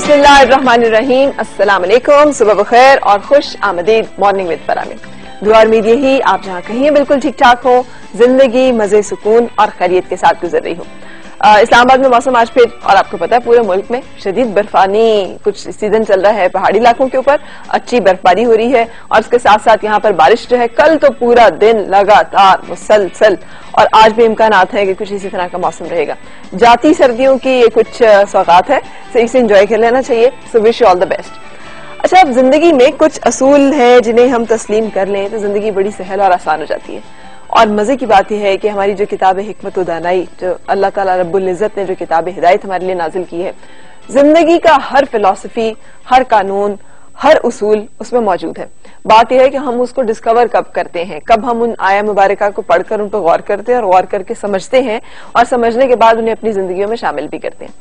بسم اللہ الرحمن الرحیم. السلام علیکم, صبح بخیر اور خوش آمدید مارننگ ود فرا میں. دعا اور امید یہی آپ جہاں کہیں بالکل ٹھیک ٹھاک ہو, زندگی مزے سکون اور خیریت کے ساتھ گزر رہی ہو. اسلام آباد میں موسم آج پھر, اور آپ کو پتا ہے پورے ملک میں شدید برفانی کچھ سیزن چل رہا ہے. پہاڑی علاقوں کے اوپر اچھی برفباری ہو رہی ہے اور اس کے ساتھ ساتھ یہاں پر بارش جو ہے کل تو پورا دن لگاتار مسلسل, اور آج بھی امکانات ہیں کہ کچھ اسی طرح کا موسم رہے گا. جاتی سردیوں کی یہ کچھ سوغات ہے, تو اسے انجوائے کر لینا چاہیے. So wish you all the best. اچھا, اب زندگی میں کچھ اصول ہیں جنہیں ہم تسلیم کر لیں تو زندگی بڑی سہل اور آسان ہو جاتی ہے. اور مزے کی بات یہ ہے کہ ہماری جو کتاب حکمت و دانائی, جو اللہ تعالیٰ رب العزت نے جو کتاب ہدایت ہمارے لیے نازل کی ہے, زندگی کا ہر فلسفی, ہر قانون, ہر اصول اس میں موجود ہے. بات یہ ہے کہ ہم اس کو ڈسکور کب کرتے ہیں, کب ہم ان آیا مبارکہ کو پڑھ کر ان پر غور کرتے ہیں اور غور کر کے سمجھتے ہیں, اور سمجھنے کے بعد انہیں اپنی زندگیوں میں شامل بھی کرتے ہیں.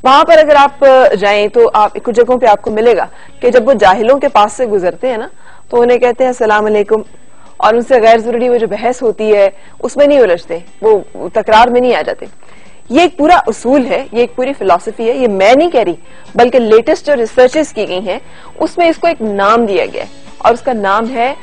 وہاں پر اگر آپ جائیں تو آپ کچھ جگہوں پہ آپ کو ملے گا کہ جب وہ جاہلوں کے پاس سے گزرتے ہیں نا, تو انہیں کہتے ہیں السلام علیکم, اور ان سے غیر ضروری وہ جو بحث ہوتی ہے اس میں نہیں الجھتے, وہ تکرار میں نہیں آ جاتے. یہ ایک پورا اصول ہے, یہ ایک پوری فلسفی ہے. یہ میں نہیں کہہ رہی, بلکہ لیٹسٹ جو ریسرچز کی گئی ہیں اس میں اس کو ایک نام دیا گیا ہے, اور اس کا نام ہے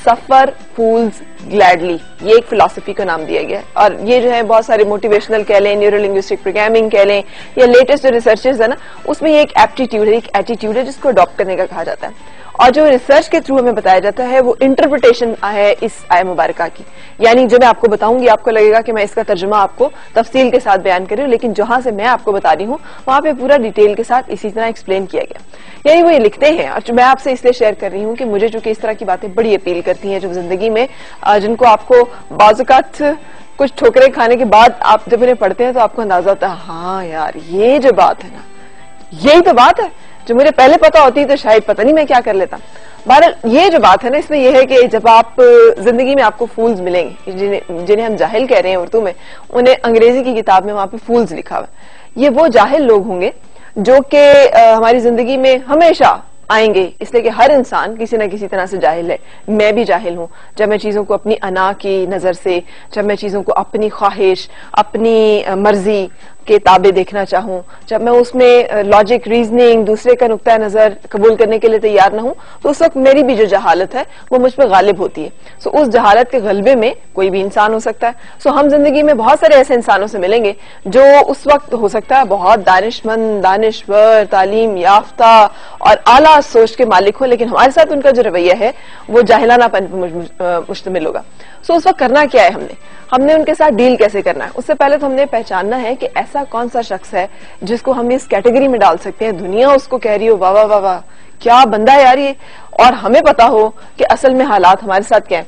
سفر فولز گلیڈلی. یہ ایک فلسفی کا نام دیا گیا ہے. اور یہ جو ہے بہت سارے موٹیویشنل کہہ لیں, نیورو لنگوسٹک پروگرامنگ کہہ لیں, یا لیٹسٹ جو ریسرچز ہے نا, اس میں یہ ایک ایپٹیٹیوڈ ہے, ایک ایٹیٹیوڈ ہے جس کو اڈاپٹ کرنے کا کہا جاتا ہے. اور جو ریسرچ کے تھرو ہمیں بتایا جاتا ہے وہ انٹرپریٹیشن ہے اس آیہ مبارکہ کی. یعنی جو میں آپ کو بتاؤں گی آپ کو لگے گا کہ میں اس کا ترجمہ آپ کو تفصیل کے ساتھ بیان کر رہی ہوں, لیکن جہاں سے میں آپ کو بتا رہی ہوں وہاں پہ پورا ڈیٹیل کے ساتھ اسی طرح ایکسپلین کیا گیا. یعنی وہ یہ لکھتے ہیں, اور میں آپ سے اس لیے شیئر کر رہی ہوں کہ مجھے چونکہ اس طرح کی باتیں بڑی اپیل کرتی ہیں جو زندگی میں, جن کو آپ کو بعض اوقات کچھ ٹھوکریں کھانے کے بعد آپ جب انہیں پڑھتے ہیں تو آپ کو اندازہ ہوتا ہے ہاں یار یہ جو بات ہے نا, یہی تو بات ہے جو مجھے پہلے پتا ہوتی تو شاید پتہ نہیں میں کیا کر لیتا. بہرحال یہ جو بات ہے نا, اس میں یہ ہے کہ جب آپ زندگی میں آپ کو فولز ملیں گے, جنہیں ہم جاہل کہہ رہے ہیں اردو میں, انہیں انگریزی کی کتاب میں وہاں پہ فولز لکھا ہوا ہے. یہ وہ جاہل لوگ ہوں گے جو کہ ہماری زندگی میں ہمیشہ آئیں گے, اس لیے کہ ہر انسان کسی نہ کسی طرح سے جاہل ہے. میں بھی جاہل ہوں. جب میں چیزوں کو اپنی انا کی نظر سے, جب میں چیزوں کو اپنی خواہش, اپنی مرضی کے تابع دیکھنا چاہوں, جب میں اس میں لاجک, ریزننگ, دوسرے کا نقطہ نظر قبول کرنے کے لیے تیار نہ ہوں, تو اس وقت میری بھی جو جہالت ہے وہ مجھ پہ غالب ہوتی ہے. سو اس جہالت کے غلبے میں کوئی بھی انسان ہو سکتا ہے. سو ہم زندگی میں بہت سارے ایسے انسانوں سے ملیں گے جو اس وقت ہو سکتا ہے بہت دانشمند, دانشور, تعلیم یافتہ اور اعلیٰ سوچ کے مالک ہوں, لیکن ہمارے ساتھ ان کا جو رویہ ہے وہ جاہلانہ پن پر مشتمل ہوگا. سو اس وقت کرنا کیا ہے, ہم نے ان کے ساتھ ڈیل کیسے کرنا ہے. اس سے پہلے تو ہم نے پہچاننا ہے کہ ایسا کون سا شخص ہے جس کو ہم اس کیٹیگری میں ڈال سکتے ہیں. دنیا اس کو کہہ رہی ہو واہ واہ واہ واہ کیا بندہ ہے یار یہ, اور ہمیں پتا ہو کہ اصل میں حالات ہمارے ساتھ کیا ہیں.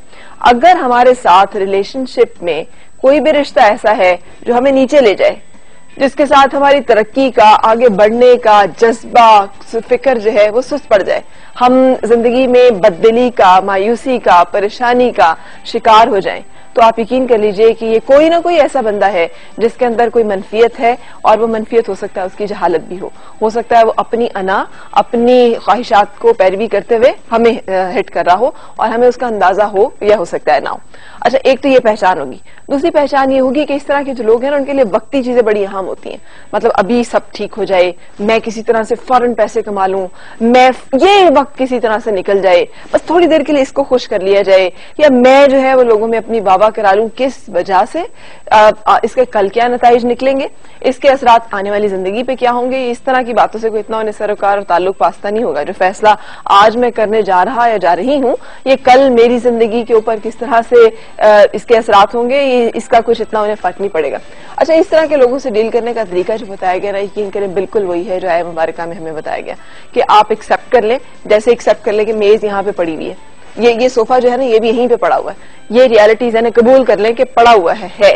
اگر ہمارے ساتھ ریلیشن شپ میں کوئی بھی رشتہ ایسا ہے جو ہمیں نیچے لے جائے, جس کے ساتھ ہماری ترقی کا, آگے بڑھنے کا جذبہ, فکر جو ہے وہ سست پڑ جائے, ہم زندگی میں بددلی کا, مایوسی کا, پریشانی کا شکار ہو جائیں, تو آپ یقین کر لیجئے کہ یہ کوئی نہ کوئی ایسا بندہ ہے جس کے اندر کوئی منفیت ہے, اور وہ منفیت ہو سکتا ہے اس کی جہالت بھی ہو سکتا ہے وہ اپنی انا, اپنی خواہشات کو پیروی کرتے ہوئے ہمیں ہٹ کر رہا ہو, اور ہمیں اس کا اندازہ ہو یا ہو سکتا ہے نہ ہو. اچھا, ایک تو یہ پہچان ہوگی. دوسری پہچان یہ ہوگی کہ اس طرح کے جو لوگ ہیں نا ان کے لیے وقتی چیزیں بڑی اہم ہوتی ہیں. مطلب ابھی سب ٹھیک ہو جائے, میں کسی طرح سے فوراً پیسے کما لوں, میں یہ وقت کسی طرح سے نکل جائے, بس تھوڑی دیر کے لیے اس کو خوش کر لیا جائے, یا میں جو ہے وہ لوگوں میں اپنی واہ کرا لوں. کس وجہ سے, اس کے کل کیا نتائج نکلیں گے, اس کے اثرات آنے والی زندگی پہ کیا ہوں گے, اس طرح کی باتوں سے کوئی اتنا انہیں سروکار اور تعلق واسطہ نہیں ہوگا. جو فیصلہ آج میں کرنے جا رہا یا جا رہی ہوں, یہ کل میری زندگی کے اوپر کس طرح سے اس کے اثرات ہوں گے, اس کا کچھ اتنا انہیں فرق نہیں پڑے گا. اچھا, اس طرح کے لوگوں سے ڈیل کرنے کا طریقہ جو بتایا گیا نا, یقین کریں بالکل وہی ہے جو آیہ مبارکہ میں ہمیں بتایا گیا کہ آپ ایکسپٹ کر لیں. جیسے ایکسپٹ کر لیں کہ میز یہاں پہ پڑی ہوئی ہے, یہ صوفہ جو ہے نا یہ بھی یہیں پہ پڑا ہوا ہے, یہ ریالٹیز ہے نا, قبول کر لیں کہ پڑا ہوا ہے.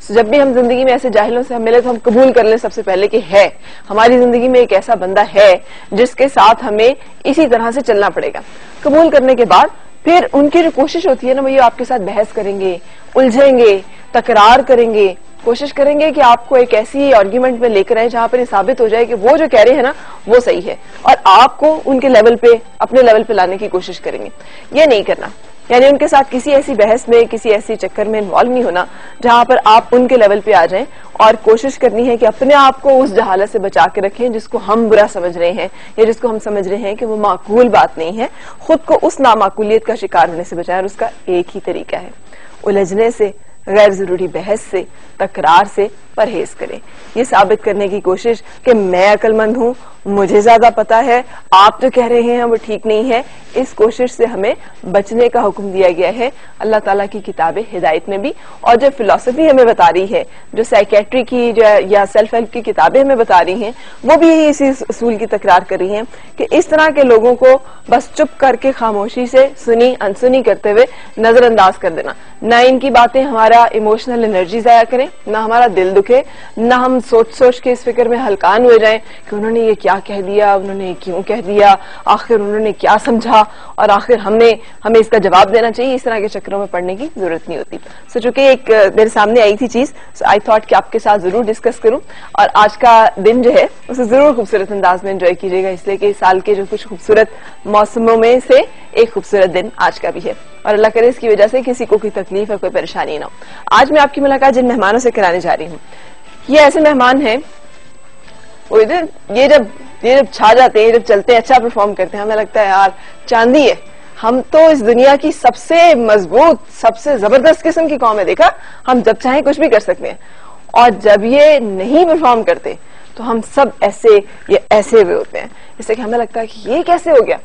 جب بھی ہم زندگی میں ایسے جاہلوں سے ہم ملے تو ہم قبول کر لیں سب سے پہلے کہ ہے, ہماری زندگی میں ایک ایسا بندہ ہے جس کے ساتھ ہمیں اسی طرح سے چلنا پڑے گا. قبول کرنے کے بعد پھر ان کی جو کوشش ہوتی ہے نا, وہ یہ آپ کے ساتھ بحث کریں گے, الجھیں گے, تکرار کریں گے, کوشش کریں گے کہ آپ کو ایک ایسی آرگیومنٹ میں لے کر آئیں جہاں پر یہ ثابت ہو جائے کہ وہ جو کہہ رہے ہیں نا وہ صحیح ہے, اور آپ کو ان کے لیول پہ, اپنے لیول پہ لانے کی کوشش کریں گے. یہ نہیں کرنا. یعنی ان کے ساتھ کسی ایسی بحث میں کسی ایسی چکر میں انوالو نہیں ہونا جہاں پر آپ ان کے لیول پہ آ جائیں, اور کوشش کرنی ہے کہ اپنے آپ کو اس جہالت سے بچا کے رکھیں جس کو ہم برا سمجھ رہے ہیں یا جس کو ہم سمجھ رہے ہیں کہ وہ معقول بات نہیں ہے. خود کو اس نامعقولیت کا شکار ہونے سے بچائیں, اور اس کا ایک ہی طریقہ ہے الجھنے سے, غیر ضروری بحث سے, تکرار سے پرہیز کریں. یہ ثابت کرنے کی کوشش کہ میں عقل مند ہوں, مجھے زیادہ پتا ہے, آپ جو کہہ رہے ہیں وہ ٹھیک نہیں ہے, اس کوشش سے ہمیں بچنے کا حکم دیا گیا ہے اللہ تعالیٰ کی کتاب ہدایت میں بھی. اور جو فلسفی ہمیں بتا رہی ہے, جو سائیکیٹری کی یا سیلف ہیلپ کی کتابیں ہمیں بتا رہی ہیں, وہ بھی یہی اسی اصول کی تکرار کر رہی ہیں کہ اس طرح کے لوگوں کو بس چپ کر کے خاموشی سے سنی انسنی کرتے ہوئے نظر انداز کر دینا. نہ ان کی باتیں ہمارا ایموشنل انرجی ضائع کریں, نہ ہمارا دل دکھے, نہ ہم سوچ کے اس فکر میں ہلکان ہوئے جائیں کہ انہوں نے یہ کیا کہہ دیا, انہوں نے کیوں کہہ دیا, آخر انہوں نے کیا سمجھا, اور آخر ہمیں اس کا جواب دینا چاہیے. اس طرح کے چکروں میں پڑنے کی ضرورت نہیں ہوتی. سو چونکہ ایک میرے سامنے آئی تھی چیز, سو آئی تھاٹ کہ آپ کے ساتھ ضرور ڈسکس کروں, اور آج کا دن جو ہے اسے ضرور خوبصورت انداز میں انجوائے کیجیے گا, اس لیے کہ سال کے جو کچھ خوبصورت موسموں میں سے ایک خوبصورت دن آج کا بھی ہے, اور اللہ کرے اس کی وجہ سے کسی کو کوئی تکلیف اور کوئی پریشانی نہ ہو. آج میں آپ کی ملاقات جن مہمانوں سے کرانے جا رہی ہوں, یہ ایسے مہمان ہیں وہ یہ جب چھا جاتے ہیں, جب چلتے ہیں, اچھا پرفارم کرتے ہیں, ہمیں لگتا ہے یار چاندی ہے, ہم تو اس دنیا کی سب سے مضبوط سب سے زبردست قسم کی قوم ہے, دیکھا ہم جب چاہیں کچھ بھی کر سکتے ہیں. اور جب یہ نہیں پرفارم کرتے تو ہم سب ایسے ہوئے ہوتے ہیں, جس سے کہ ہمیں لگتا ہے کہ یہ کیسے ہو گیا.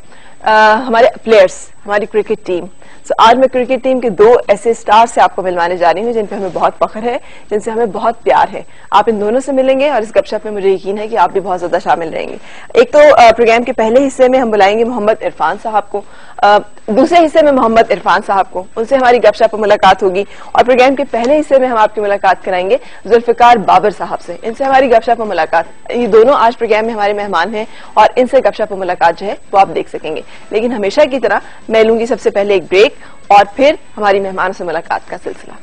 ہمارے پلیئرز, ہماری کرکٹ ٹیم. آج میں کرکٹ ٹیم کے 2 ایسے سٹار سے آپ کو ملوانے جا رہی ہوں جن پہ ہمیں بہت فخر ہے, جن سے ہمیں بہت پیار ہے. آپ ان دونوں سے ملیں گے اور اس گپ شپ میں مجھے یقین ہے کہ آپ بھی بہت زیادہ شامل رہیں گے. ایک تو پروگرام کے پہلے حصے میں ہم بلائیں گے محمد عرفان صاحب کو, دوسرے حصے میں محمد عرفان صاحب کو, ان سے ہماری گپ شپ پر ملاقات ہوگی. اور پروگرام کے پہلے حصے میں ہم آپ کی ملاقات کرائیں گے ذوالفقار بابر صاحب سے, ان سے ہماری گپ شپ پر ملاقات. یہ دونوں آج پروگرام میں ہمارے مہمان ہیں, اور ان سے گپ شپ پر ملاقات جو ہے وہ آپ دیکھ سکیں گے. لیکن ہمیشہ کی طرح میں لوں گی سب سے پہلے ایک بریک, اور پھر ہماری مہمانوں سے ملاقات کا سلسلہ.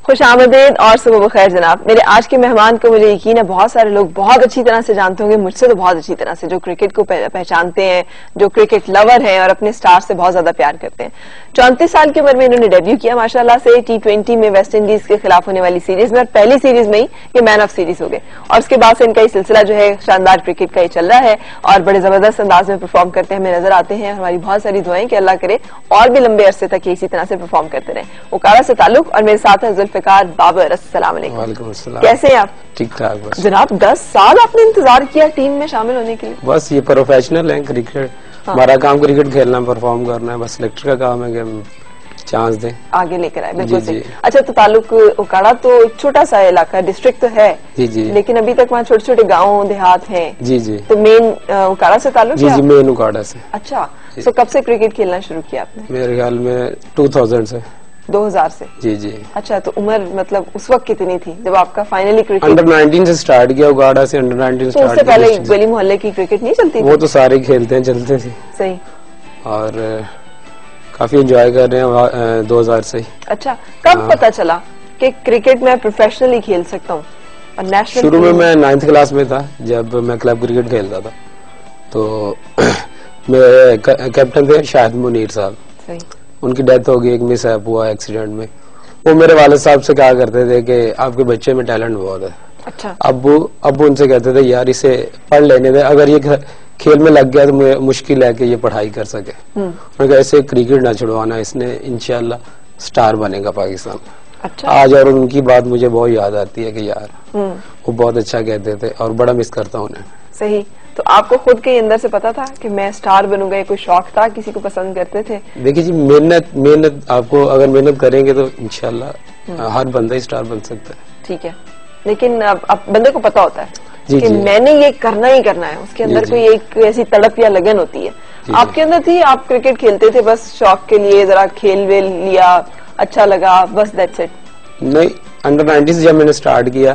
خوش آمدید اور صبح بخیر جناب. میرے آج کے مہمان کو مجھے یقین ہے بہت سارے لوگ بہت اچھی طرح سے جانتے ہوں گے, مجھ سے تو بہت اچھی طرح سے, جو کرکٹ کو پہچانتے ہیں, جو کرکٹ لور ہیں اور اپنے سٹار سے بہت زیادہ پیار کرتے ہیں. 34 سال کی عمر میں انہوں نے ڈیبیو کیا ماشاءاللہ سے T20 میں ویسٹ انڈیز کے خلاف ہونے والی سیریز میں, اور پہلی سیریز میں ہی یہ مین آف سیریز ہو گئے. اور اس کے بعد سے ان کا یہ سلسلہ جو ہے شاندار کرکٹ کا یہ چل رہا ہے, اور بڑے زبردست انداز میں پرفارم کرتے ہیں ہمیں نظر آتے ہیں. ہماری بہت ساری دعائیں کہ اللہ کرے اور بھی لمبے عرصے تک اسی طرح سے پرفارم کرتے رہیں. اوکارا سے تعلق, اور میرے ساتھ ہے ذوالفقار بابر. السلام علیکم. وعلیکم السلام. کیسے ہیں آپ؟ ٹھیک ٹھاک. بس جناب 10 سال آپ نے انتظار کیا ٹیم میں شامل ہونے کے لیے. بس یہ پروفیشنل ہے کرکٹ, ہمارا کام کرکٹ کھیلنا, پرفارم کرنا ہے, بس سلیکٹر کا کام ہے کہ ہم چانس دیں, آگے لے کر آئے. بالکل صحیح. اچھا, تو تعلق اوکاڑا تو ایک چھوٹا سا علاقہ ڈسٹرکٹ تو ہے جی جی, لیکن ابھی تک وہاں چھوٹے چھوٹے گاؤں دیہات ہیں. جی جی. تو مین اوکاڑا سے تعلق جی جی, مین اوکاڑا سے. اچھا, تو کب سے کرکٹ کھیلنا شروع کیا آپ نے؟ میرے خیال میں 2000 سے. 2000 سے. جی جی. اچھا, تو عمر مطلب اس وقت کتنی تھی جب آپ کا فائنلی کرکٹ؟ انڈر 19 سے سٹارٹ کیا, اوکاڑا سے انڈر 19 سٹارٹ. اس سے پہلے گلی محلے کی کرکٹ نہیں چلتی؟ وہ تو سارے کھیلتے ہیں, چلتے تھے. صحیح. اور کافی انجوائے کر رہے ہیں 2000 سے. اچھا, کب پتا چلا کہ کرکٹ میں پروفیشنلی کھیل سکتا ہوں؟ اور نیشنل شروع میں 9th کلاس میں تھا جب میں کلب کرکٹ کھیلتا تھا, تو میرے کیپٹن تھے شاہد منیر صاحب. صحیح. ان کی ڈیتھ ہو گئی, ایک مس ایپ ہوا ایکسیڈنٹ میں. وہ میرے والد صاحب سے کہا کرتے تھے کہ آپ کے بچے میں ٹیلنٹ بہت ہے. اچھا. ابو ان سے کہتے تھے یار اسے پڑھ لینے دے, اگر یہ کھیل میں لگ گیا تو مشکل ہے کہ یہ پڑھائی کر سکے. انہوں نے کہا ایسے کرکٹ نہ چھڑوانا, اس نے انشاءاللہ سٹار بنے گا پاکستان. اچھا. آج اور ان کی بات مجھے بہت یاد آتی ہے کہ یار وہ بہت اچھا کہتے تھے, اور بڑا مس کرتا ہوں انہیں. صحیح. تو آپ کو خود کے اندر سے پتا تھا کہ میں سٹار بنوں گا, یہ کوئی شوق تھا, کسی کو پسند کرتے تھے؟ دیکھیے جی, محنت آپ کو اگر محنت کریں گے تو انشاءاللہ ہر بندہ ہی سٹار بن سکتا ہے. ٹھیک ہے, لیکن اب بندے کو پتا ہوتا ہے کہ میں نے یہ کرنا ہی کرنا ہے, اس کے اندر کوئی ایک ایسی تڑپ یا لگن ہوتی ہے. آپ کے اندر تھی؟ آپ کرکٹ کھیلتے تھے بس شوق کے لیے, ذرا کھیل ویل لیا, اچھا لگا, بس دیٹس اٹ؟ نہیں, انڈر 19 سے جب میں نے سٹارٹ کیا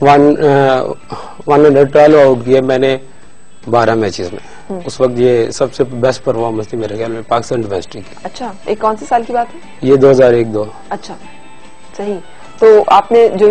112 آؤٹ کیا میں نے 12 میچز میں. اس وقت یہ سب سے بیسٹ پرفارمنس تھی میرے خیال میں پاکستان ڈومیسٹک کی. اچھا یہ کون سے سال کی بات ہے؟ یہ 2001-2. اچھا صحیح. تو آپ نے جو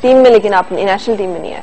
ٹیم میں, لیکن آپ نے نیشنل ٹیم میں نہیں آئے.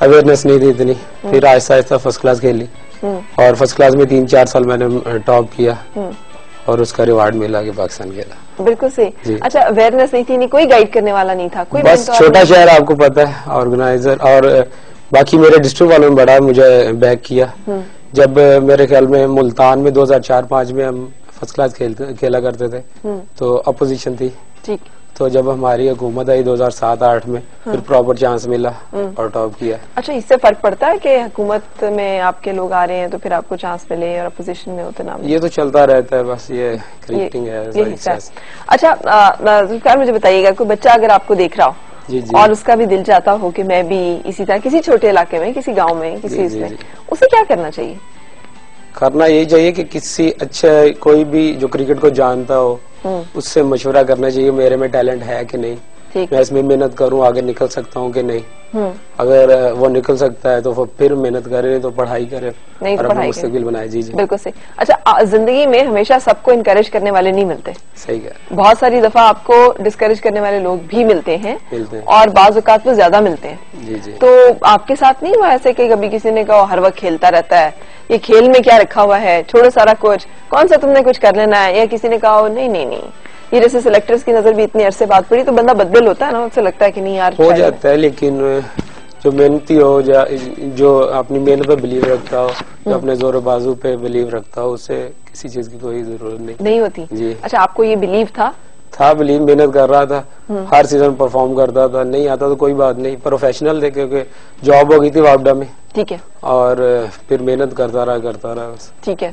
اویئرنیس نہیں تھی اتنی. پھر آہستہ آہستہ فرسٹ کلاس کھیلی اور فرسٹ کلاس میں 3-4 سال میں نے ٹاپ کیا اور اس کا ریوارڈ ملا کہ پاکستان کھیلا. بالکل صحیح. اچھا اویئرنیس نہیں تھی, کوئی گائیڈ کرنے والا نہیں تھا, کوئی بس چھوٹا شہر آپ کو پتا ہے, آرگنائزر اور باقی میرے ڈسٹرکٹ والوں نے بڑا مجھے بیک کیا. جب میرے خیال میں ملتان میں 2004-5 میں ہم فرسٹ کلاس کھیلا کرتے تھے تو اپوزیشن تھی. ٹھیک. تو جب ہماری حکومت آئی 2007-8 میں پھر پراپر چانس ملا اور ٹاپ کیا. اچھا اس سے فرق پڑتا ہے کہ حکومت میں آپ کے لوگ آ رہے ہیں تو پھر آپ کو چانس ملے اور اپوزیشن میں ہوتے نہ ملے؟ یہ تو چلتا رہتا ہے, بس یہ کرکٹنگ ہے. اچھا ذوالفقار مجھے بتائیے گا, کوئی بچہ اگر آپ کو دیکھ رہا ہو اور اس کا بھی دل چاہتا ہو کہ میں بھی اسی طرح کسی چھوٹے علاقے میں, کسی گاؤں میں, کسی اس میں, اسے کیا کرنا چاہیے؟ کرنا یہی چاہیے کہ کسی اچھا کوئی بھی جو کرکٹ کو جانتا ہو اس سے مشورہ کرنا چاہیے میرے میں ٹیلنٹ ہے کہ نہیں, میں اس میں محنت کروں آگے نکل سکتا ہوں کہ نہیں. اگر وہ نکل سکتا ہے تو پھر محنت کرے, تو پڑھائی کرے اور اپنا مستقبل بنائے. جی جی بالکل صحیح. اچھا زندگی میں ہمیشہ سب کو انکریج کرنے والے نہیں ملتے. صحیح ہے. بہت ساری دفعہ آپ کو ڈسکریج کرنے والے لوگ بھی ملتے ہیں اور بعض اوقات وہ زیادہ ملتے ہیں. جی جی. تو آپ کے ساتھ نہیں ہوا ایسے کہ کبھی کسی نے کہا ہر وقت کھیلتا رہتا ہے, یہ کھیل میں کیا رکھا ہوا ہے, چھوڑو سارا کچھ, کون سا تم نے کچھ کر لینا ہے, یا کسی نے کہا نہیں نہیں نہیں, یہ جیسے سلیکٹرز کی نظر بھی اتنے عرصے بات پڑی تو بندہ بدل ہوتا ہے نا, اس سے لگتا ہے کہ نہیں یار ہو جاتا ہے, لیکن جو محنتی ہو, جو اپنی محنت پہ بلیو رکھتا ہو, جو اپنے زور و بازو پہ بلیو رکھتا ہو, اسے کسی چیز کی کوئی ضرورت نہیں ہوتی. جی. اچھا آپ کو یہ بلیو تھا بلیو, محنت کر رہا تھا, ہر سیزن پرفارم کرتا تھا, نہیں آتا تو کوئی بات نہیں, پروفیشنل تھے کیونکہ جاب ہو گئی تھی وابڈا میں. ٹھیک ہے. اور پھر محنت کرتا رہا بس. ٹھیک ہے.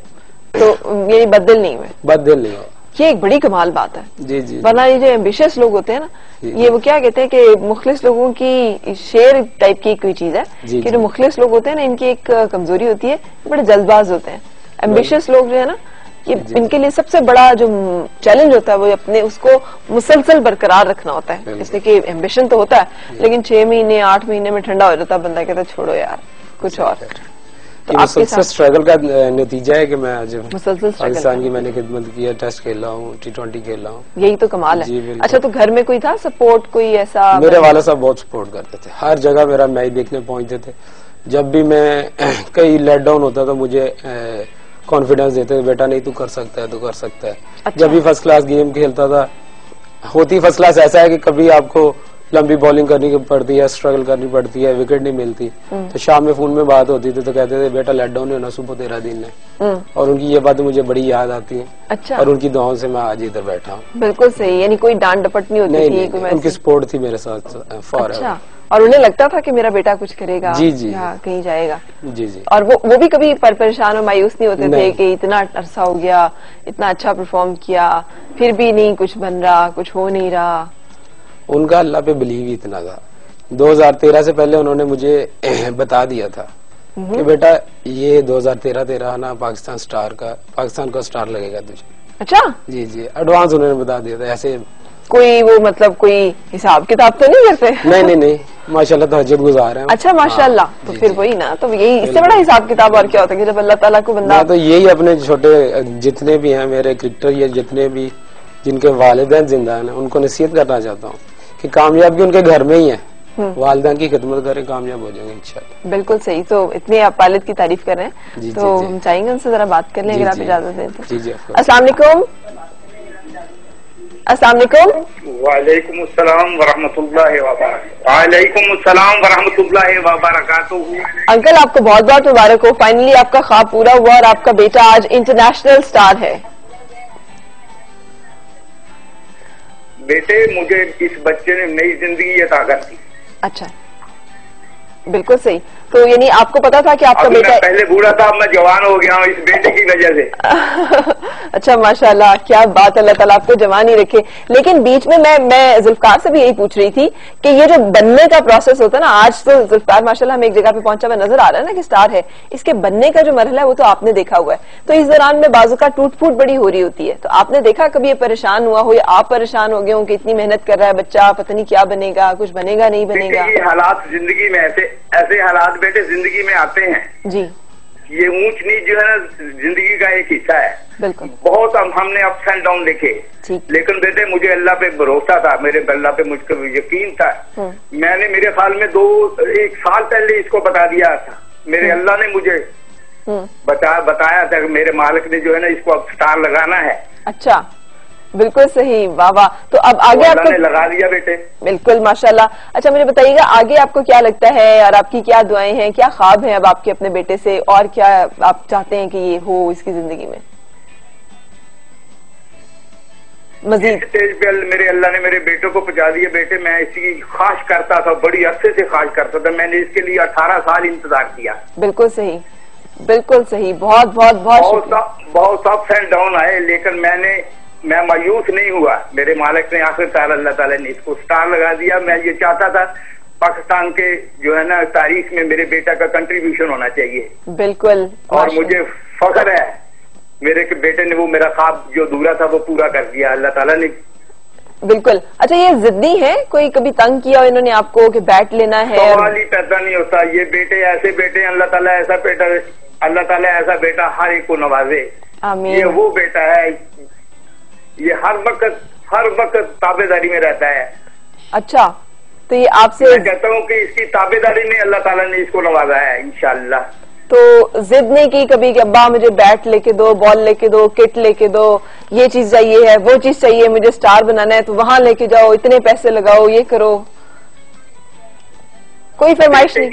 تو یہ بدل نہیں ہوئے؟ بدل نہیں ہوا. یہ ایک بڑی کمال بات ہے. جی جی. ورنہ یہ جو ایمبیشس لوگ ہوتے ہیں نا, یہ وہ کیا کہتے ہیں کہ مخلص لوگوں کی شیر ٹائپ کی کوئی چیز ہے کہ جو مخلص لوگ ہوتے ہیں نا, ان کی ایک کمزوری ہوتی ہے, بڑے جلد باز ہوتے ہیں. ایمبیشس لوگ جو ہے نا, ان کے لیے سب سے بڑا جو چیلنج ہوتا ہے وہ اپنے اس کو مسلسل برقرار رکھنا ہوتا ہے. اس لیے کہ ایمبیشن تو ہوتا ہے لیکن 6 مہینے 8 مہینے میں ٹھنڈا ہو جاتا ہے, بندہ کہتا ہے چھوڑو یار کچھ اور. تو مسلسل اسٹرگل کا نتیجہ ہے کہ میں آج پاکستان کی میں نے خدمت کی ہے, ٹیسٹ کھیلا ہوں, T20 کھیلا ہوں. یہی تو کمال ہے. اچھا تو گھر میں کوئی تھا سپورٹ, کوئی ایسا؟ میرے والد صاحب بہت سپورٹ کرتے تھے, ہر جگہ میرا میچ دیکھنے پہنچتے تھے. جب بھی میں کئی لیٹ ڈاؤن ہوتا تھا مجھے کانفیڈینس دیتے تھے, بیٹا نہیں تو کر سکتا ہے, تو کر سکتا ہے. جب بھی فرسٹ کلاس گیم کھیلتا تھا, ہوتی فرسٹ کلاس ایسا ہے کہ کبھی آپ کو لمبی بالنگ کرنی پڑتی ہے, اسٹرگل کرنی پڑتی ہے, وکٹ نہیں ملتی, تو شام میں فون میں بات ہوتی تھی تو کہتے تھے بیٹا لیٹ ڈاؤن ہونا, صبح تیرا دن ہے. اور ان کی یہ باتیں مجھے بڑی یاد آتی ہیں. اچھا. اور ان کی دعاؤں سے میں آج ادھر بیٹھا ہوں. بالکل صحیح. یعنی کوئی ڈانٹ ڈپٹ نہیں ہوتی تھی, ان کی سپورٹ تھی میرے ساتھ فوراً. اور انہیں لگتا تھا کہ میرا بیٹا کچھ کرے گا, جی جی, کہیں جائے گا. جی جی. اور وہ بھی کبھی پریشان اور مایوس نہیں ہوتے تھے کہ اتنا عرصہ ہو گیا, اتنا اچھا پرفارم کیا, پھر بھی نہیں کچھ بن رہا, کچھ ہو نہیں رہا. ان کا اللہ پہ بلیو ہی اتنا تھا. 2013 سے پہلے انہوں نے مجھے بتا دیا تھا کہ بیٹا یہ 2013 تیرا نا پاکستان کا سٹار لگے گا تجھے. اچھا. جی جی, ایڈوانس انہوں نے بتا دیا تھا. ایسے کوئی وہ مطلب کوئی حساب کتاب تو نہیں کرتے؟ نہیں نہیں, ماشاءاللہ تہجد گزار ہیں. اچھا ماشاء اللہ. تو پھر وہی نا, تو یہی اس سے بڑا حساب کتاب اور کیا ہوتا ہے کہ جب اللہ تعالیٰ کو بندہ. تو یہی اپنے چھوٹے جتنے بھی ہیں میرے کرکٹر یا جتنے بھی جن کے والدین زندہ ہیں ان کو نصیحت کرنا چاہتا ہوں کہ کامیابی ان کے گھر میں ہی ہے, والدین کی خدمت کریں, کامیاب ہو جائیں گے انشاءاللہ. بالکل صحیح. تو اتنے آپ والد کی تعریف کر رہے ہیں تو ہم چاہیں گے ان سے ذرا بات کر لیں اگر آپ اجازت دیں تو. جی جی. السلام علیکم. السلام علیکم. وعلیکم السلام ورحمۃ اللہ وبرکاتہ. وعلیکم السلام ورحمۃ اللہ وبرکاتہ. انکل آپ کو بہت بہت مبارک ہو, فائنلی آپ کا خواب پورا ہوا اور آپ کا بیٹا آج انٹرنیشنل سٹار ہے. بیٹے مجھے اس بچے نے نئی زندگی عطا کر دی. اچھا بالکل صحیح. تو یعنی آپ کو پتا تھا کہ آپ کا بیٹا پہلے بوڑھا تھا، اب میں جوان ہو گیا ہوں اس بیٹے کی وجہ سے. اچھا ماشاءاللہ، کیا بات، اللہ تعالیٰ آپ کو جوان ہی رکھے. لیکن بیچ میں ذوالفقار سے بھی یہی پوچھ رہی تھی کہ یہ جو بننے کا پروسیس ہوتا ہے نا، آج تو ذوالفقار ماشاءاللہ ہمیں ایک جگہ پہ پہنچا ہوا نظر آ رہا ہے نا کہ اسٹار ہے، اس کے بننے کا جو مرحلہ ہے وہ تو آپ نے دیکھا ہوا ہے. تو اس دوران میں بازو کا ٹوٹ پھوٹ بڑی ہو رہی ہوتی ہے، تو آپ نے دیکھا کبھی یہ پریشان ہوا ہو یا آپ پریشان ہو گئے ہوں کہ اتنی محنت کر رہا ہے بچہ، پتہ نہیں کیا بنے گا، کچھ بنے گا نہیں بنے گا؟ یہ حالات زندگی میں ایسے حالات بیٹے زندگی میں آتے ہیں جی. یہ اونچ نیچ جو ہے نا زندگی کا ایک حصہ ہے. بالکل. بہت ہم نے اپس اینڈ ڈاؤن دیکھے، لیکن بیٹے مجھے اللہ پہ بھروسہ تھا، میرے اللہ پہ مجھ کو یقین تھا. میں نے میرے خیال میں 1 سال پہلے اس کو بتا دیا تھا، میرے اللہ نے مجھے بتایا تھا کہ میرے مالک نے جو ہے نا اس کو اب اسٹار لگانا ہے. اچھا، بالکل صحیح، واہ واہ. تو اب آگے آپ کو لگا دیا بیٹے. بالکل ماشاءاللہ. اچھا مجھے بتائیے گا آگے آپ کو کیا لگتا ہے اور آپ کی کیا دعائیں ہیں، کیا خواب ہیں اب آپ کے اپنے بیٹے سے، اور کیا آپ چاہتے ہیں کہ یہ ہو اس کی زندگی میں مزید؟ اسٹیج پہ میرے اللہ نے میرے بیٹے کو پہنچا دیا. بیٹے میں اس کی خواہش کرتا تھا، بڑی عرصے سے خواہش کرتا تھا، میں نے اس کے لیے 18 سال انتظار کیا. بالکل صحیح، بالکل صحیح. بہت بہت بہت اپس اینڈ ڈاؤن آئے، لیکن میں مایوس نہیں ہوا. میرے مالک نے آخر کار اللہ تعالیٰ نے اس کو اسٹار لگا دیا. میں یہ چاہتا تھا پاکستان کے جو ہے نا تاریخ میں میرے بیٹا کا کنٹریبیوشن ہونا چاہیے. بالکل. اور مجھے فخر ہے میرے بیٹے نے وہ میرا خواب جو ادھورا تھا وہ پورا کر دیا اللہ تعالیٰ نے. بالکل. اچھا یہ ضدی ہے، کوئی کبھی تنگ کیا انہوں نے آپ کو کہ بیٹ لینا ہے؟ سوال ہی پیدا نہیں ہوتا. یہ بیٹے ایسے بیٹے اللہ تعالیٰ ایسا بیٹا ہر ایک کو نوازے. آمین. یہ وہ بیٹا ہے، یہ ہر وقت تابع داری میں رہتا ہے. اچھا تو یہ آپ سے میں کہتا ہوں کہ اس کی تابع داری میں اللہ تعالیٰ نے اس کو نوازا ہے انشاءاللہ. تو ضد نہیں کی کبھی کہ ابا مجھے بیٹ لے کے دو، بال لے کے دو، کٹ لے کے دو، یہ چیز چاہیے ہے، وہ چیز چاہیے، مجھے سٹار بنانا ہے تو وہاں لے کے جاؤ، اتنے پیسے لگاؤ، یہ کرو؟ کوئی فرمائش نہیں؟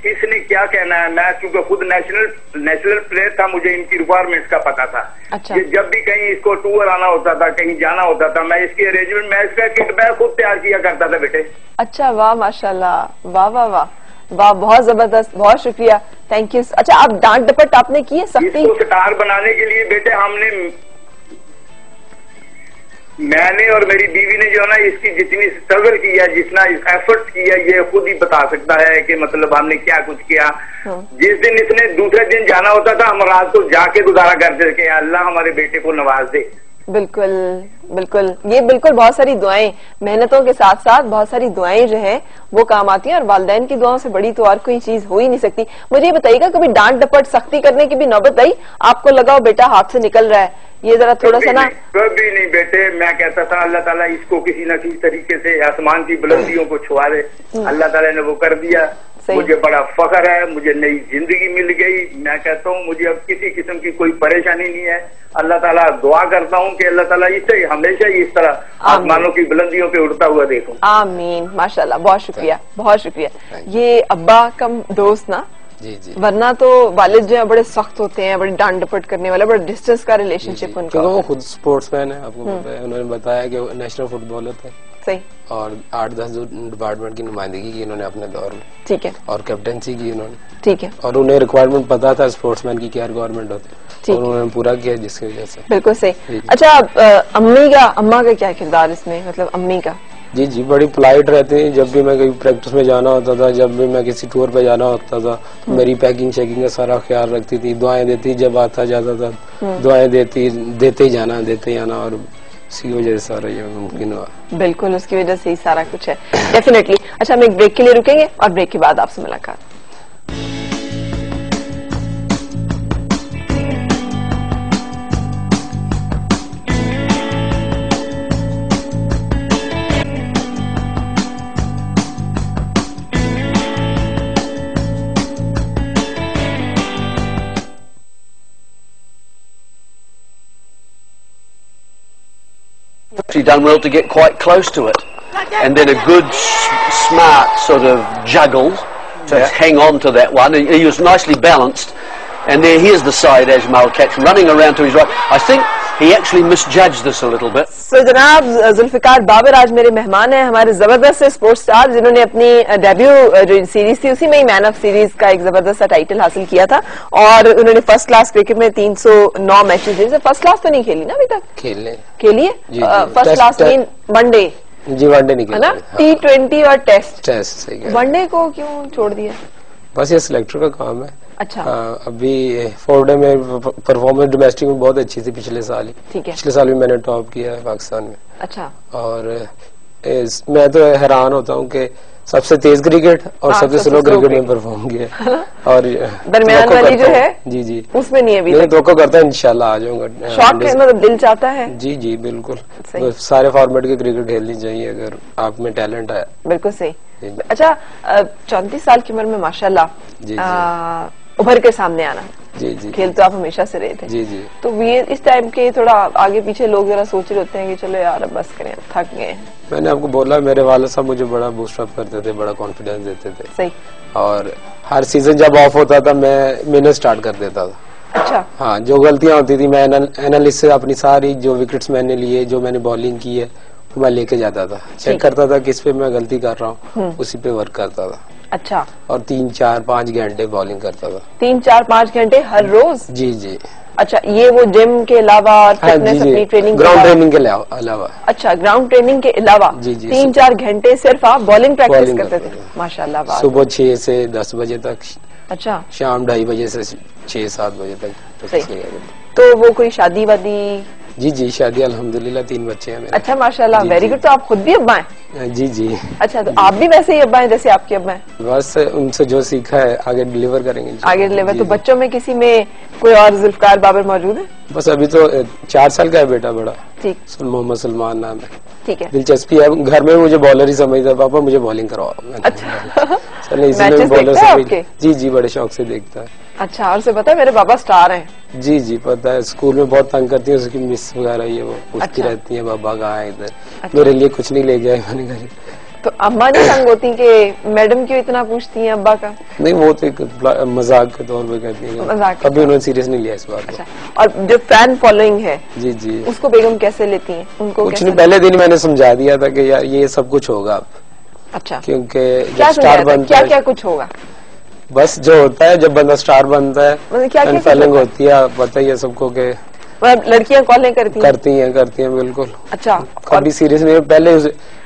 کس نے کیا کہنا ہے. میں کیونکہ خود نیشنل پلیئر تھا، مجھے ان کی ریکوائرمنٹس کا پتا تھا. اچھا. جب بھی کہیں اس کو ٹور آنا ہوتا تھا، کہیں جانا ہوتا تھا، میں اس کی ارینجمنٹ، میں اس کا کٹ بیگ خود تیار کیا کرتا تھا بیٹے. اچھا واہ ماشاءاللہ، واہ واہ واہ واہ، بہت زبردست، بہت شکریہ، تھینک یو. اچھا آپ ڈانٹ ڈپٹ آپ نے کی ہے سختی؟ اس کو سٹار بنانے کے لیے بیٹے میں نے اور میری بیوی نے جو ہے نا اس کی جتنی اسٹرگل کیا، جتنا ایفرٹ کیا، یہ خود ہی بتا سکتا ہے کہ مطلب ہم نے کیا کچھ کیا. جس دن اس نے دوسرے دن جانا ہوتا تھا، ہم رات کو جا کے گزارا کرتے کہ اللہ ہمارے بیٹے کو نواز دے. بالکل بالکل. یہ بالکل بہت ساری دعائیں، محنتوں کے ساتھ ساتھ بہت ساری دعائیں جو ہیں وہ کام آتی ہیں، اور والدین کی دعاؤں سے بڑی تو اور کوئی چیز ہو ہی نہیں سکتی. مجھے یہ بتائیے گا کبھی ڈانٹ ڈپٹ سختی کرنے کی بھی نوبت آئی آپ کو، لگاؤ بیٹا ہاتھ سے نکل رہا ہے، یہ ذرا تھوڑا سا نا؟ کبھی نہیں بیٹے. میں کہتا تھا اللہ تعالیٰ اس کو کسی نہ کسی طریقے سے آسمان کی بلندیوں کو چھوا دے. اللہ تعالیٰ نے وہ کر دیا. مجھے بڑا فخر ہے، مجھے نئی زندگی مل گئی. میں کہتا ہوں مجھے اب کسی قسم کی کوئی پریشانی نہیں ہے. اللہ تعالیٰ دعا کرتا ہوں کہ اللہ تعالیٰ اسے ہمیشہ ہی اس طرح آسمانوں کی بلندیوں پہ اڑتا ہوا دیکھوں. آمین. ماشاءاللہ، بہت شکریہ، بہت شکریہ. یہ ابا کم دوست نا؟ جی جی. ورنہ تو والد جو ہیں بڑے سخت ہوتے ہیں، بڑے ڈانٹ ڈپٹ کرنے والے، بڑے ڈسٹینس کا ریلیشن شپ ان کا. وہ خود اسپورٹس مین ہے، آپ کو پتا ہے، انہوں نے بتایا کہ نیشنل فٹ بالر تھے. صحیح. اور 8-10 ڈپارٹمنٹ کی نمائندگی کی انہوں نے اپنے دور میں. ٹھیک ہے. اور کیپٹنسی کی انہوں نے. ٹھیک ہے. اور انہیں ریکوائرمنٹ پتا تھا اسپورٹس مین کی کیا ریکوائرمنٹ ہوتی ہے، اور انہوں نے پورا کیا جس کی وجہ سے. بالکل صحیح. اچھا اماں کا کیا کردار اس میں، مطلب امی کا؟ جی جی بڑی پولائٹ رہتی ہیں. جب بھی میں کہیں پریکٹس میں جانا ہوتا تھا، جب بھی میں کسی ٹور پہ جانا ہوتا تھا، میری پیکنگ شیکنگ کا سارا خیال رکھتی تھی. دعائیں دیتی، جب آتا جاتا تھا دعائیں دیتے ہی جانا، اور اس کی وجہ سے سارا یہ ممکن ہوا. بالکل اس کی وجہ سے ہی سارا کچھ ہے، ڈیفینیٹلی. اچھا ہم ایک بریک کے لیے رکیں گے اور بریک کے بعد آپ سے ملاقات. He's done well to get quite close to it, and then a good smart sort of juggle to hang on to that one. He was nicely balanced, and here's the Syed Ajmal catch running around to his right. I think he actually misjudged this a little bit. So, جناب ذوالفقار بابر آج میرے مہمان ہیں, ہمارے زبردست sports star جنہوں نے اپنی ڈیبیو جو سیریز تھی اسی میں ہی مین آف سیریز کا ایک زبردست ٹائٹل حاصل کیا تھا, اور انہوں نے فرسٹ کلاس کرکٹ میں 309 میچز جیسے فرسٹ کلاس تو نہیں کھیلی نا ابھی تک, کھیلی ہے فرسٹ کلاس مین ون ڈے, جی ون ڈے نہیں نا, T20 اور ٹیسٹ, ون ڈے کو کیوں چھوڑ دیا؟ بس یہ سلیکٹر کا کام ہے. اچھا, ابھی 4 ڈے میں پرفارمنس ڈومیسٹک میں بہت اچھی تھی پچھلے سال ہی, پچھلے سال بھی میں نے ٹاپ کیا ہے پاکستان میں. اچھا, اور میں تو حیران ہوتا ہوں کہ سب سے تیز کرکٹ اور سب سے سلو کرکٹ میں پرفارم کیا, اور درمیان والی جو ہے جی جی اس میں نہیں ہے ابھی تک. توقع کرتا ہے انشاءاللہ آ جاؤں گا. شوق ہے, مطلب دل چاہتا ہے. جی جی بالکل, سارے فارمیٹ کے کرکٹ کھیلنی چاہیے اگر آپ میں ٹیلنٹ ہے. بالکل صحیح. اچھا, 34 سال کی عمر میں ماشاءاللہ ابھر کے سامنے آنا, جی جی کھیل تو آپ ہمیشہ سے رہے تھے. جی جی, تو اس ٹائم کے تھوڑا آگے پیچھے لوگ ذرا سوچ رہے ہوتے ہیں کہ چلو یار اب بس کریں, تھک گئے. میں نے آپ کو بولا میرے والد صاحب مجھے بڑا بوسٹ اپ کرتے تھے, بڑا کانفیڈینس دیتے تھے. صحیح. اور ہر سیزن جب آف ہوتا تھا میں محنت سٹارٹ کر دیتا تھا. اچھا, ہاں, جو غلطیاں ہوتی تھی میں اینالسٹ سے اپنی ساری جو وکٹس میں نے لیے, جو میں نے بالنگ کی ہے وہ میں لے کے جاتا تھا, چیک کرتا تھا کس پہ میں غلطی کر رہا ہوں, اسی پہ ورک کرتا تھا. اچھا, اور 3-4-5 گھنٹے بالنگ کرتا تھا. 3-4-5 گھنٹے ہر روز؟ جی جی. اچھا, یہ وہ جم کے علاوہ فٹنس اپنی ٹریننگ, گراؤنڈ ٹریننگ کے علاوہ. اچھا, گراؤنڈ ٹریننگ کے علاوہ 3-4 گھنٹے صرف آپ بالنگ پریکٹس کرتے تھے؟ ماشاءاللہ. صبح 6 سے 10 بجے تک. اچھا, شام 2:30 بجے سے 6-7 بجے تک. تو وہ کوئی شادی وادی؟ جی جی, شادی الحمدللہ 3 بچے ہیں میرے. اچھا ماشاءاللہ, ویری گڈ. تو آپ خود بھی ابا ہیں؟ جی جی. اچھا, تو آپ بھی ویسے ہی ابا ہیں جیسے آپ کے ابا ہیں؟ بس ان سے جو سیکھا ہے آگے ڈلیور کریں گے. آگے ڈلیور. تو بچوں میں کسی میں کوئی اور ذوالفقار بابر موجود ہے؟ بس ابھی تو 4 سال کا ہے بیٹا بڑا, ٹھیک, محمد سلمان نام ہے. ٹھیک ہے. دلچسپی ہے, گھر میں مجھے بالر ہی سمجھتا, پاپا مجھے بالنگ کرواؤ. اچھا, چلے اسی میں بالر سمجھ. جی جی, بڑے شوق سے دیکھتا ہے. اچھا, اور سے پتا ہے میرے بابا سٹار ہیں؟ جی جی پتا ہے, اسکول میں بہت تنگ کرتی ہیں, اس کی مس وغیرہ یہ وہ پوچھتی رہتی ہیں بابا کہاں ہے ادھر. میرے لیے کچھ نہیں لے گئے, میں نے کہا. تو اما نہیں تنگ ہوتی کہ میڈم کیوں اتنا پوچھتی ہیں ابا کا؟ نہیں, وہ تو ایک مذاق کے طور پہ کہتی ہیں, کبھی انہوں نے سیریس نہیں لیا اس بات کو. اور جو فین فالوئنگ ہے جی جی, اس کو بیگم کیسے لیتی ہیں؟ ان کو کچھ نہیں, پہلے دن میں نے سمجھا دیا تھا کہ یار یہ سب کچھ ہوگا اب. اچھا, کیونکہ سٹار بنتا ہے کیا کچھ ہوگا, بس جو ہوتا ہے جب بندہ سٹار بنتا ہے فین فالوئنگ ہوتی ہے, پتہ ہی ہے سب کو کہ لڑکیاں کالیں کرتی ہیں بالکل. اچھا, کبھی سیریس نہیں,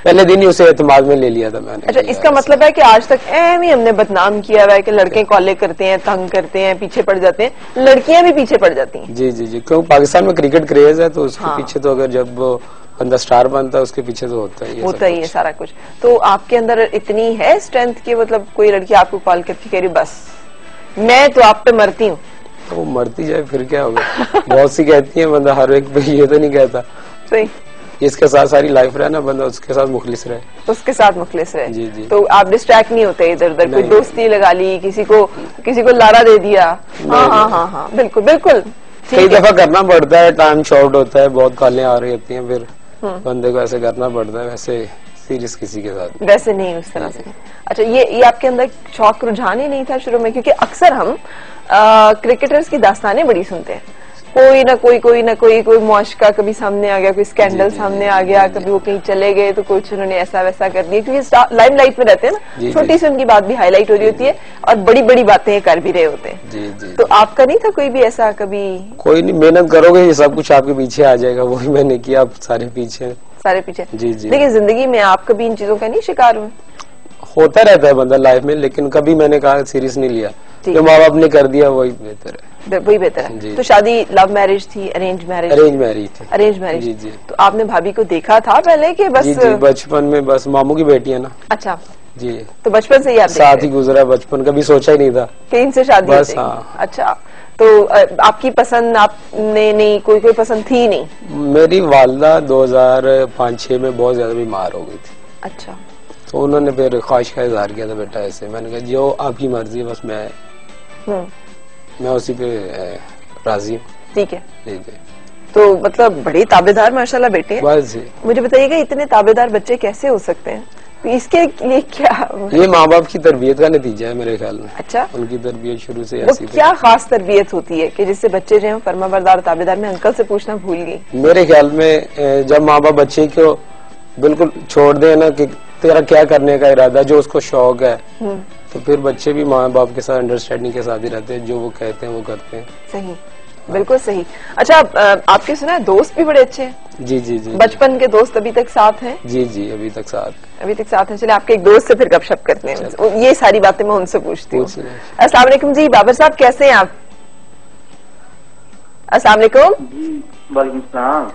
پہلے دن ہی اسے اعتماد میں لے لیا تھا میں نے. اچھا, اس کا مطلب ہے کہ آج تک ہم نے بدنام کیا ہوا ہے کہ لڑکے کالیں کرتے ہیں, تنگ کرتے ہیں, پیچھے پڑ جاتے ہیں, لڑکیاں بھی پیچھے پڑ جاتی ہیں. جی جی جی, کیوں پاکستان میں کرکٹ کریز ہے تو اس کے پیچھے تو اگر جب بندہ سٹار بنتا ہے اس کے پیچھے تو ہوتا ہی ہے سارا کچھ. تو آپ کے اندر اتنی ہے اسٹرینتھ کہ مطلب کوئی لڑکی آپ کو کال کر کے کہہ رہی بس میں تو آپ پہ مرتی ہوں؟ وہ مرتی جائے پھر کیا ہوگا, بہت سی کہتی ہیں, بندہ ہر ایک پہ یہ تو نہیں کہتا. صحیح, اس کے ساتھ ساری لائف رہے نا, بندہ اس کے ساتھ مخلص رہے. اس کے ساتھ مخلص رہے. جی جی. تو آپ ڈسٹریکٹ نہیں ہوتے ادھر ادھر, کوئی دوستی لگا لی, کسی کو لارا دے دیا؟ ہاں ہاں ہاں ہاں, بالکل بالکل. کئی دفعہ کرنا پڑتا ہے, ٹائم شارٹ ہوتا ہے, بہت کالیں آ رہی ہوتی ہیں, پھر بندے کو ایسے کرنا پڑتا ہے. ویسے سیریس کسی کے ساتھ ویسے نہیں اس طرح سے. اچھا, یہ آپ کے اندر شوق رجحان ہی نہیں تھا شروع میں؟ کیونکہ اکثر ہم کرکٹرز کی داستانیں بڑی سنتے ہیں, کوئی نہ کوئی معاشقہ کبھی سامنے آ گیا, کوئی اسکینڈل سامنے آ گیا, کبھی وہ کہیں چلے گئے تو کچھ انہوں نے ایسا ویسا کر دیا, کیونکہ لائم لائٹ میں رہتے ہیں نا, چھوٹی سی ان کی بات بھی ہائی لائٹ ہو رہی ہوتی ہے اور بڑی بڑی باتیں کر بھی رہے ہوتے ہیں. جی جی. تو آپ کا نہیں تھا کوئی بھی ایسا کبھی؟ کوئی نہیں, محنت کرو گے یہ سب کچھ آپ کے پیچھے آ جائے گا, وہی میں نے کیا, آپ سارے پیچھے. جی جی. لیکن زندگی میں آپ کبھی ان چیزوں کا نہیں شکار ہوئے؟ ہوتا رہتا ہے بندہ لائف میں, لیکن کبھی میں نے کہا سیریس نہیں لیا, جو ماں باپ نے کر دیا وہی بہتر ہے. وہی بہتر ہے. تو شادی لو میرج تھی, ارینج میرج؟ Arrange marriage. جی جی. تو آپ نے بھابھی کو دیکھا تھا پہلے کہ بس؟ جی بچپن میں, بس ماموں کی بیٹی ہے نا. اچھا جی. تو بچپن سے ہی آپ ساتھ ہی گزرا بچپن, کبھی سوچا ہی نہیں تھا کہ ان سے شادی بس. ہاں. اچھا, تو آپ کی پسند آپ نے نہیں, کوئی پسند تھی نہیں؟ میری والدہ 2005-6 میں بہت زیادہ بیمار ہو گئی تھی. اچھا. تو انہوں نے پھر خواہش کا اظہار کیا تھا, بیٹا ایسے. میں نے کہا جو آپ کی مرضی ہے, بس میں اسی پہ راضی ہوں. ٹھیک ہے. جی جی. تو مطلب بڑے تابعدار ماشاءاللہ بیٹے ہیں. بس جی. مجھے بتائیے گا اتنے تابعدار بچے کیسے ہو سکتے ہیں؟ اس کے لیے کیا؟ یہ ماں باپ کی تربیت کا نتیجہ ہے میرے خیال میں. اچھا, ان کی تربیت شروع سے وہ ایسی تھی. کیا خاص تربیت ہوتی ہے کہ جس سے بچے جو ہیں فرما بردار تابعدار؟ میں انکل سے پوچھنا بھول گئی. میرے خیال میں جب ماں باپ بچے کو بالکل چھوڑ دیں نا کہ تیرا کیا کرنے کا ارادہ, جو اس کو شوق ہے, تو پھر بچے بھی ماں باپ کے ساتھ انڈرسٹینڈنگ کے ساتھ ہی رہتے ہیں, جو وہ کہتے ہیں وہ کرتے ہیں. صحیح, بالکل صحیح. اچھا, آپ کے سنا ہے دوست بھی بڑے اچھے ہیں؟ جی جی جی. بچپن کے دوست ابھی تک ساتھ ہیں؟ جی جی, ابھی تک ساتھ ہیں. چلے آپ کے ایک دوست سے پھر گپ شپ کرتے ہیں, یہ ساری باتیں میں ان سے پوچھتی ہوں. السلام علیکم جی, بابر صاحب کیسے ہیں آپ؟ السلام علیکم. وعلیکم السلام.